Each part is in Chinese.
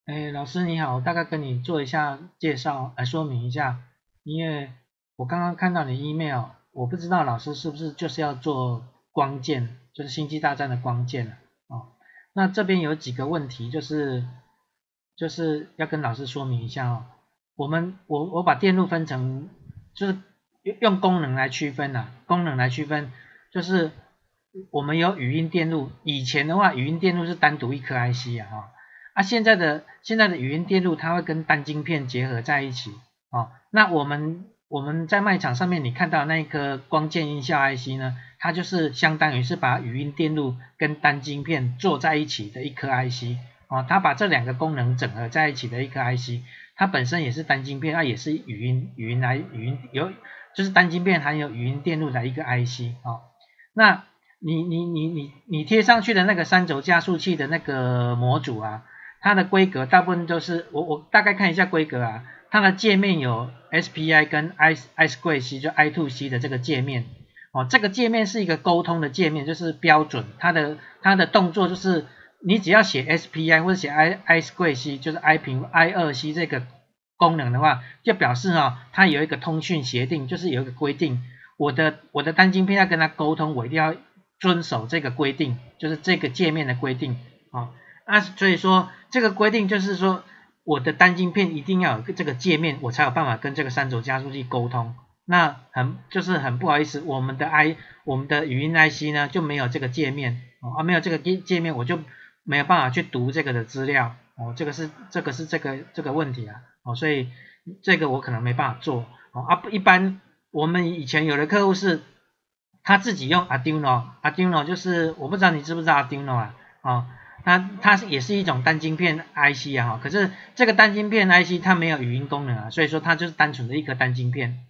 哎，老师你好，我大概跟你做一下介绍，来说明一下，因为我刚刚看到你 email，我不知道老师是不是就是要做光剑，就是星际大战的光剑哦。那这边有几个问题，就是要跟老师说明一下哦。我把电路分成，就是用功能来区分功能来区分，就是我们有语音电路，以前的话语音电路是单独一颗 IC 现在的语音电路它会跟单晶片结合在一起那我们在卖场上面你看到那一颗光剑音效 IC 呢，它就是相当于是把语音电路跟单晶片做在一起的一颗 IC 它把这两个功能整合在一起的一颗 IC，它本身也是单晶片，它也是语音就是单晶片含有语音电路的一个 IC 那你贴上去的那个三轴加速器的那个模组它的规格大部分都是我大概看一下规格它的界面有 SPI 跟 I2C 就 I2C 的这个界面这个界面是一个沟通的界面，就是标准，它的动作就是你只要写 SPI 或者写 I2C 就是 I2C 这个功能的话，就表示它有一个通讯协定，就是有一个规定，我的单晶片要跟它沟通，我一定要遵守这个规定，就是这个界面的规定所以说这个规定就是说我的单晶片一定要有这个界面，我才有办法跟这个三轴加速器沟通。那就是很不好意思，我们的语音 IC 呢就没有这个界面没有这个界面，我就没有办法去读这个的资料这个是这个问题所以这个我可能没办法做一般我们以前有的客户是他自己用 Arduino 就是我不知道你知不知道 Arduino 它也是一种单晶片 IC 可是这个单晶片 IC 它没有语音功能所以说它就是单纯的一颗单晶片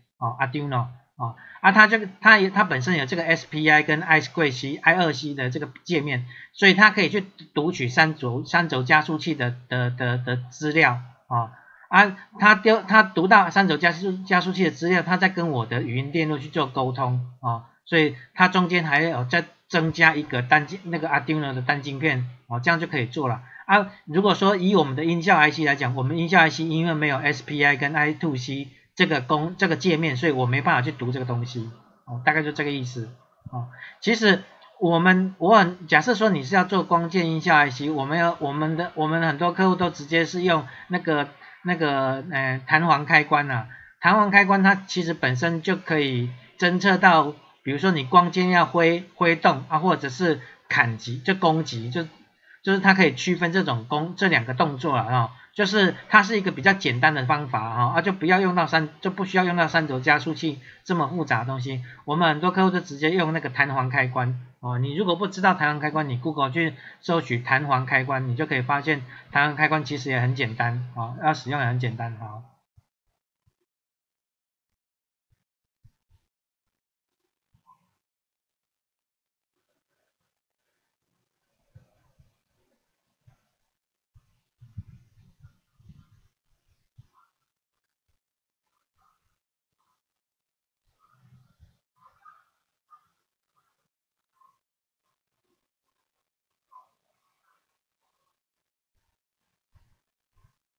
Arduino它本身有这个 SPI 跟 I2C 的这个界面，所以它可以去读取三轴加速器的资料它读到三轴加速器的资料，它再跟我的语音电路去做沟通所以它中间还有再增加一个那个 Arduino 的单晶片这样就可以做了如果说以我们的音效 IC 来讲，我们音效 IC 因为没有 SPI 跟 I2C 这个界面，所以我没办法去读这个东西大概就这个意思其实假设说你是要做光键音效 IC，我们很多客户都直接是用那个弹簧开关弹簧开关它其实本身就可以侦测到，比如说你光键要挥动或者是砍击就攻击，就是它可以区分这两个动作就是它是一个比较简单的方法就不需要用到三轴加速器这么复杂的东西。我们很多客户就直接用那个弹簧开关你如果不知道弹簧开关，你 Google 去搜取弹簧开关，你就可以发现弹簧开关其实也很简单要使用也很简单